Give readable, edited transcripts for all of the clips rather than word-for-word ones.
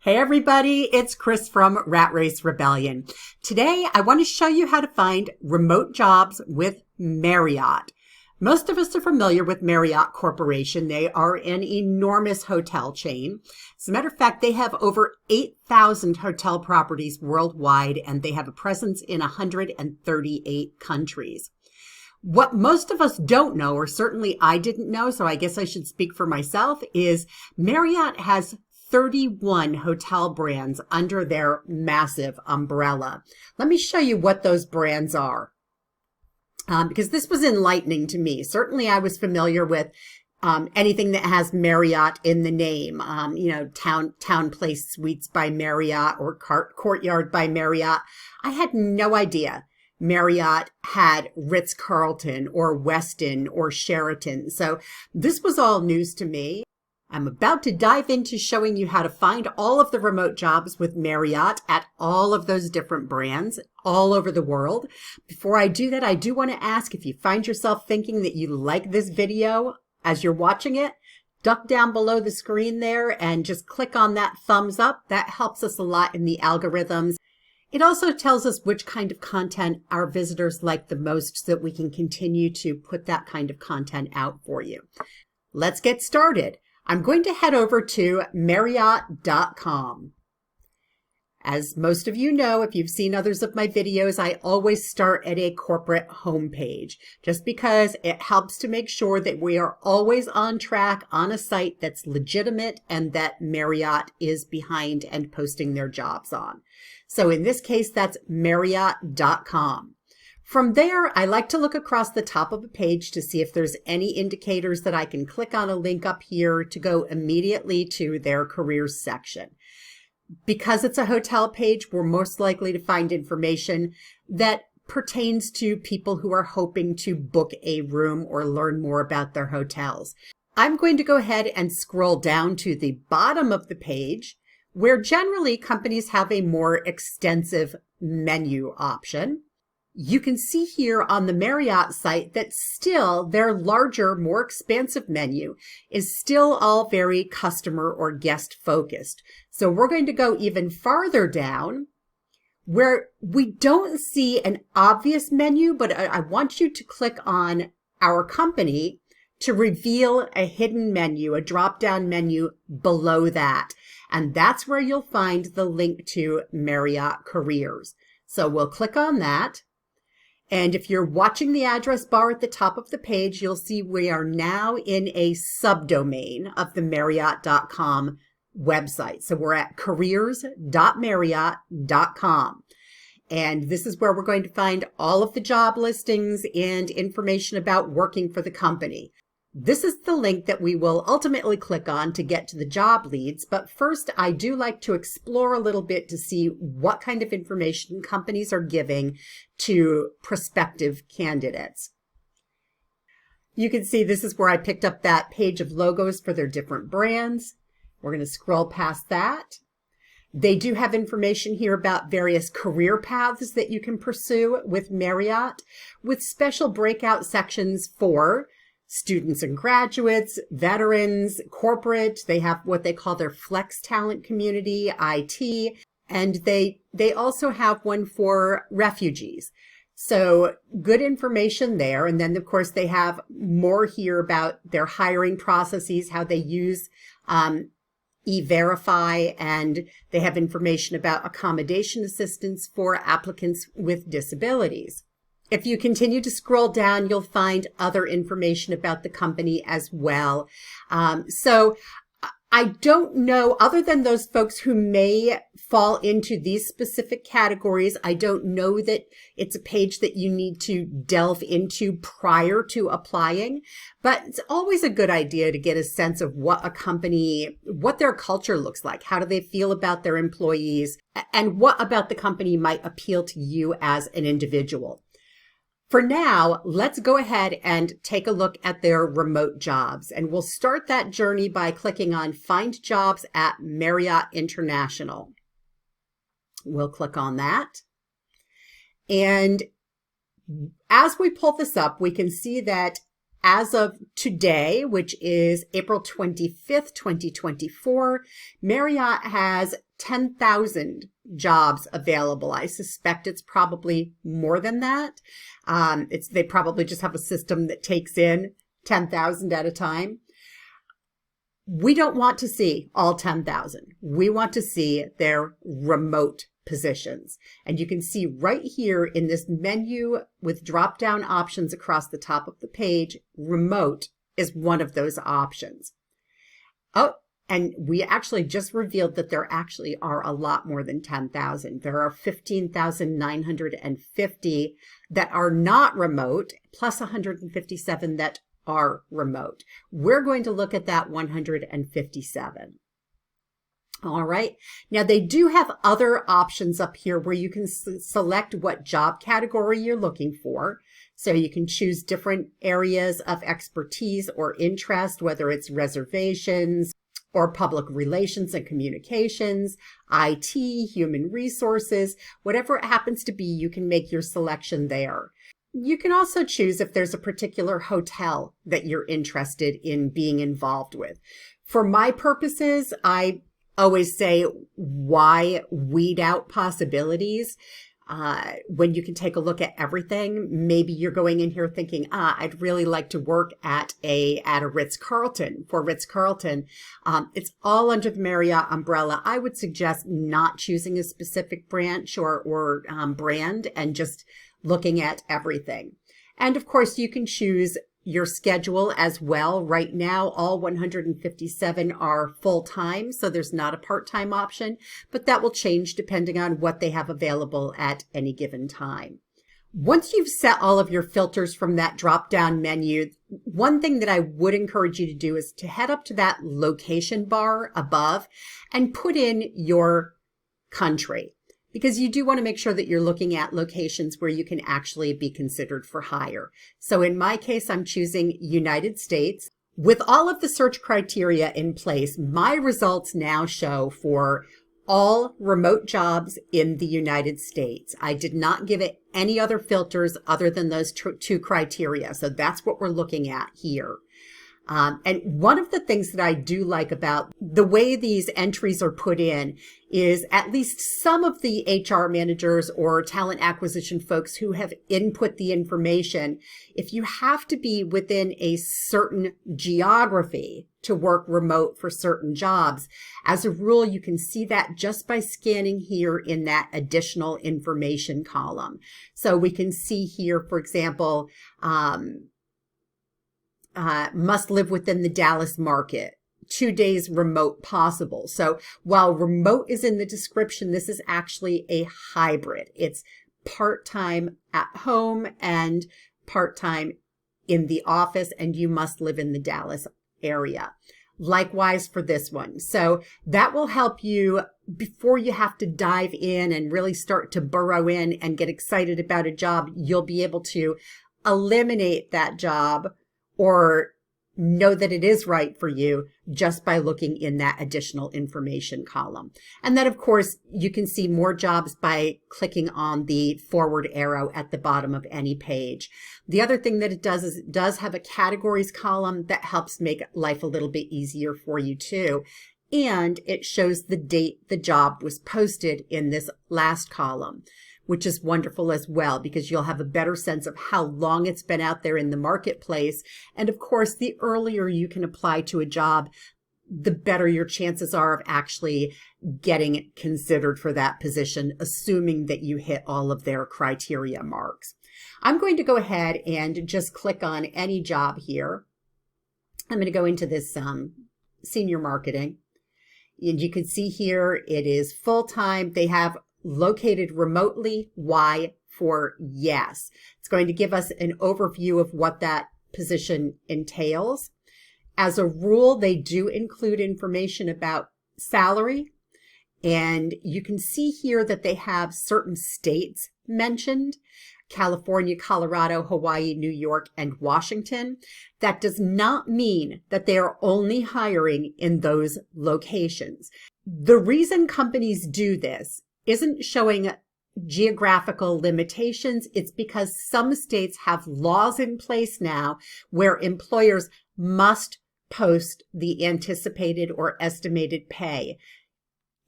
Hey everybody, it's Chris from Rat Race Rebellion. Today I want to show you how to find remote jobs with Marriott. Most of us are familiar with Marriott Corporation. They are an enormous hotel chain. As a matter of fact, they have over 8,000 hotel properties worldwide, and they have a presence in 138 countries. What most of us don't know, or certainly I didn't know, so I guess I should speak for myself, is Marriott has 31 hotel brands under their massive umbrella. Let me show you what those brands are, because this was enlightening to me. Certainly I was familiar with anything that has Marriott in the name, Town Place Suites by Marriott or Courtyard by Marriott. I had no idea Marriott had Ritz-Carlton or Westin or Sheraton. So this was all news to me. I'm about to dive into showing you how to find all of the remote jobs with Marriott at all of those different brands all over the world. Before I do that, I do want to ask, if you find yourself thinking that you like this video as you're watching it, duck down below the screen there and just click on that thumbs up. That helps us a lot in the algorithms. It also tells us which kind of content our visitors like the most so that we can continue to put that kind of content out for you. Let's get started. I'm going to head over to Marriott.com. As most of you know, if you've seen others of my videos, I always start at a corporate homepage, just because it helps to make sure that we are always on track on a site that's legitimate and that Marriott is behind and posting their jobs on. So in this case, that's Marriott.com. From there, I like to look across the top of a page to see if there's any indicators that I can click on a link up here to go immediately to their careers section. Because it's a hotel page, we're most likely to find information that pertains to people who are hoping to book a room or learn more about their hotels. I'm going to go ahead and scroll down to the bottom of the page, where generally companies have a more extensive menu option. You can see here on the Marriott site that still their larger, more expansive menu is still all very customer or guest focused. So we're going to go even farther down where we don't see an obvious menu, but I want you to click on our company to reveal a hidden menu, a drop-down menu below that. And that's where you'll find the link to Marriott Careers. So we'll click on that. And if you're watching the address bar at the top of the page, you'll see we are now in a subdomain of the Marriott.com website. So we're at careers.marriott.com. And this is where we're going to find all of the job listings and information about working for the company. This is the link that we will ultimately click on to get to the job leads. But first, I do like to explore a little bit to see what kind of information companies are giving to prospective candidates. You can see this is where I picked up that page of logos for their different brands. We're going to scroll past that. They do have information here about various career paths that you can pursue with Marriott, with special breakout sections for students and graduates, veterans, corporate. They have what they call their flex talent community, IT, and they also have one for refugees. So good information there. And then, of course, they have more here about their hiring processes, how they use E-Verify, and they have information about accommodation assistance for applicants with disabilities. If you continue to scroll down, you'll find other information about the company as well. So I don't know, other than those folks who may fall into these specific categories, I don't know that it's a page that you need to delve into prior to applying, but it's always a good idea to get a sense of what a company, what their culture looks like, how do they feel about their employees, and what about the company might appeal to you as an individual. For now, let's go ahead and take a look at their remote jobs. And we'll start that journey by clicking on Find Jobs at Marriott International. We'll click on that. And as we pull this up, we can see that as of today, which is April 25th, 2024, Marriott has 10,000 jobs available. I suspect it's probably more than that. They probably just have a system that takes in 10,000 at a time. We don't want to see all 10,000. We want to see their remote positions. And you can see right here in this menu with drop-down options across the top of the page, remote is one of those options. Oh, and we actually just revealed that there actually are a lot more than 10,000. There are 15,950 that are not remote, plus 157 that are remote. We're going to look at that 157. All right. Now they do have other options up here where you can select what job category you're looking for. So you can choose different areas of expertise or interest, whether it's reservations or public relations and communications, IT, human resources, whatever it happens to be, you can make your selection there. You can also choose if there's a particular hotel that you're interested in being involved with. For my purposes, I always say, why weed out possibilities? When you can take a look at everything, maybe you're going in here thinking, I'd really like to work at a Ritz-Carlton. For Ritz-Carlton, it's all under the Marriott umbrella. I would suggest not choosing a specific branch or brand and just looking at everything. And of course, you can choose your schedule as well. Right now, all 157 are full-time, so there's not a part-time option, but that will change depending on what they have available at any given time. Once you've set all of your filters from that drop-down menu, one thing that I would encourage you to do is to head up to that location bar above and put in your country, because you do want to make sure that you're looking at locations where you can actually be considered for hire. So in my case, I'm choosing United States. With all of the search criteria in place, my results now show for all remote jobs in the United States. I did not give it any other filters other than those two criteria. So that's what we're looking at here. And one of the things that I do like about the way these entries are put in is at least some of the HR managers or talent acquisition folks who have input the information. If you have to be within a certain geography to work remote for certain jobs, as a rule, you can see that just by scanning here in that additional information column. So we can see here, for example, must live within the Dallas market, 2 days remote possible. So while remote is in the description, this is actually a hybrid. It's part-time at home and part-time in the office, and you must live in the Dallas area. Likewise for this one. So that will help you before you have to dive in and really start to burrow in and get excited about a job. You'll be able to eliminate that job or know that it is right for you just by looking in that additional information column. And then, of course, you can see more jobs by clicking on the forward arrow at the bottom of any page. The other thing that it does is it does have a categories column that helps make life a little bit easier for you too. And it shows the date the job was posted in this last column, which is wonderful as well, because you'll have a better sense of how long it's been out there in the marketplace. And of course, the earlier you can apply to a job, the better your chances are of actually getting considered for that position, assuming that you hit all of their criteria marks. I'm going to go ahead and just click on any job here. I'm going to go into this senior marketing. And you can see here it is full-time. They have located remotely. Y for yes. It's going to give us an overview of what that position entails. As a rule, they do include information about salary. And you can see here that they have certain states mentioned: California, Colorado, Hawaii, New York, and Washington. That does not mean that they are only hiring in those locations. The reason companies do this isn't showing geographical limitations. It's because some states have laws in place now where employers must post the anticipated or estimated pay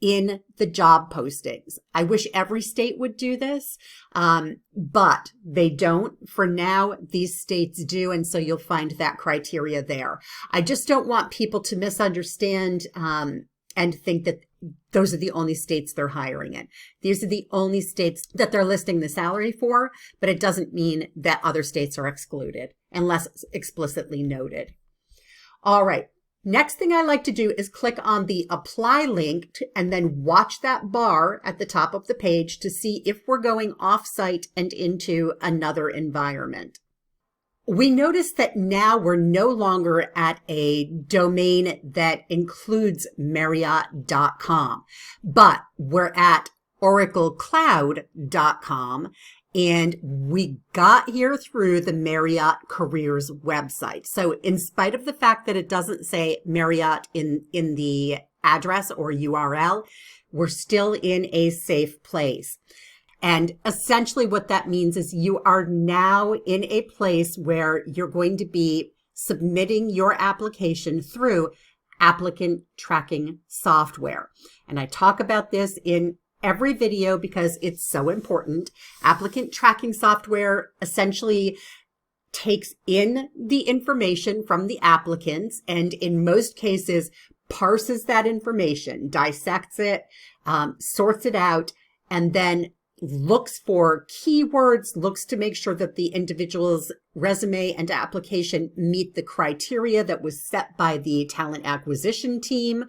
in the job postings. I wish every state would do this, but they don't. For now, these states do, and so you'll find that criteria there. I just don't want people to misunderstand and think that those are the only states they're hiring in. These are the only states that they're listing the salary for, but it doesn't mean that other states are excluded unless explicitly noted. All right. Next thing I like to do is click on the apply link and then watch that bar at the top of the page to see if we're going off-site and into another environment. We notice that now we're no longer at a domain that includes Marriott.com, but we're at oraclecloud.com. And we got here through the Marriott Careers website. So in spite of the fact that it doesn't say Marriott in the address or URL, we're still in a safe place. And essentially what that means is you are now in a place where you're going to be submitting your application through applicant tracking software. And I talk about this in every video because it's so important. Applicant tracking software essentially takes in the information from the applicants and in most cases parses that information, dissects it, sorts it out, and then looks for keywords, looks to make sure that the individual's resume and application meet the criteria that was set by the talent acquisition team.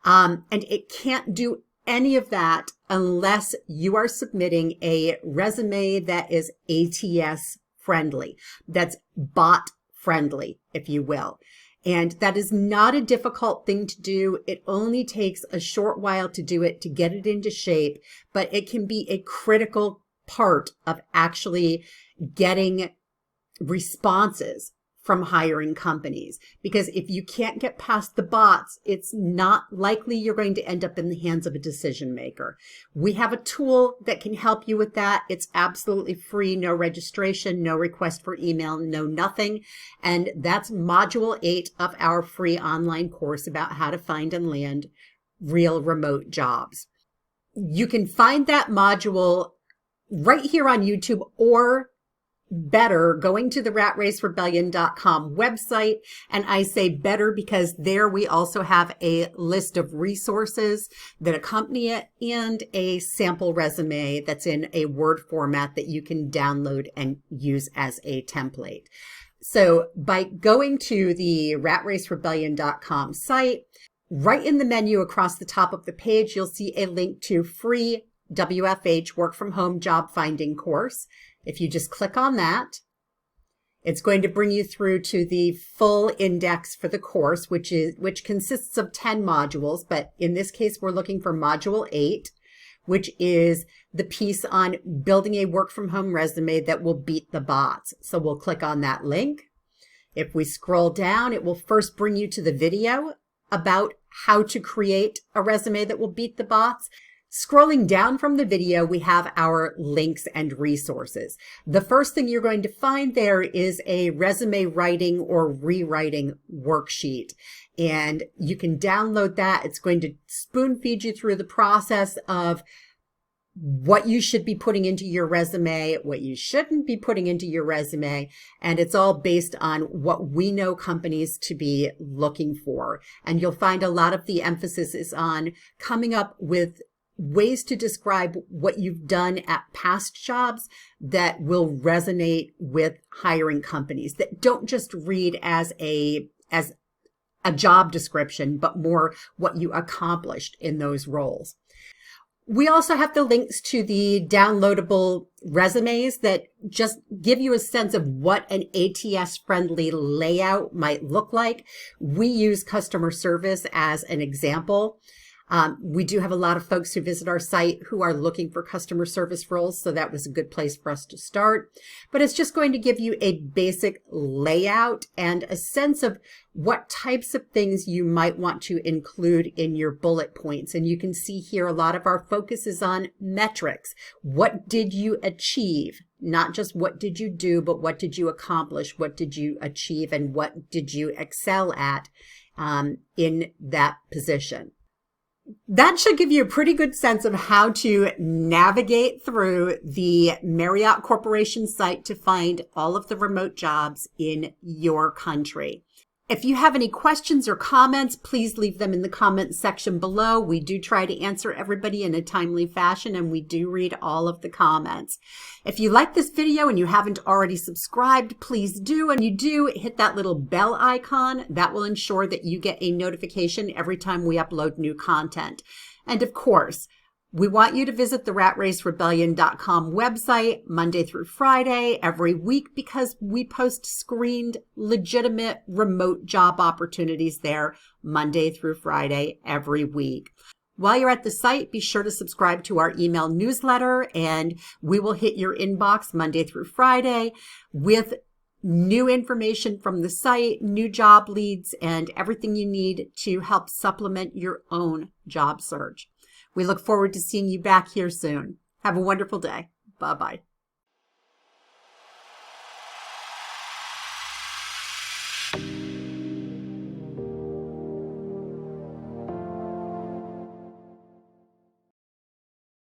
And it can't do any of that unless you are submitting a resume that is ATS friendly, that's bot friendly, if you will. And that is not a difficult thing to do. It only takes a short while to do it, to get it into shape, but it can be a critical part of actually getting responses from hiring companies. Because if you can't get past the bots, it's not likely you're going to end up in the hands of a decision maker. We have a tool that can help you with that. It's absolutely free, no registration, no request for email, no nothing. And that's module 8 of our free online course about how to find and land real remote jobs. You can find that module right here on YouTube, or better, going to the ratracerebellion.com website. And I say better because there we also have a list of resources that accompany it and a sample resume that's in a Word format that you can download and use as a template. So by going to the ratracerebellion.com site, right in the menu across the top of the page, you'll see a link to free WFH work from home job finding course. If you just click on that, it's going to bring you through to the full index for the course, which consists of 10 modules. But in this case, we're looking for module 8, which is the piece on building a work from home resume that will beat the bots. So we'll click on that link. If we scroll down, it will first bring you to the video about how to create a resume that will beat the bots. Scrolling down from the video, we have our links and resources. The first thing you're going to find there is a resume writing or rewriting worksheet. And you can download that. It's going to spoon feed you through the process of what you should be putting into your resume, what you shouldn't be putting into your resume. And it's all based on what we know companies to be looking for. And you'll find a lot of the emphasis is on coming up with ways to describe what you've done at past jobs that will resonate with hiring companies, that don't just read as a job description, but more what you accomplished in those roles. We also have the links to the downloadable resumes that just give you a sense of what an ATS-friendly layout might look like. We use customer service as an example. We do have a lot of folks who visit our site who are looking for customer service roles, so that was a good place for us to start. But it's just going to give you a basic layout and a sense of what types of things you might want to include in your bullet points. And you can see here a lot of our focus is on metrics. What did you achieve? Not just what did you do, but what did you accomplish? What did you achieve? And what did you excel at in that position? That should give you a pretty good sense of how to navigate through the Marriott Corporation site to find all of the remote jobs in your country. If you have any questions or comments, please leave them in the comments section below. We do try to answer everybody in a timely fashion, and we do read all of the comments. If you like this video and you haven't already subscribed, please do. And you do, hit that little bell icon. That will ensure that you get a notification every time we upload new content. And of course, we want you to visit the ratracerebellion.com website Monday through Friday every week, because we post screened, legitimate remote job opportunities there Monday through Friday every week. While you're at the site, be sure to subscribe to our email newsletter, and we will hit your inbox Monday through Friday with new information from the site, new job leads, and everything you need to help supplement your own job search. We look forward to seeing you back here soon. Have a wonderful day. Bye-bye.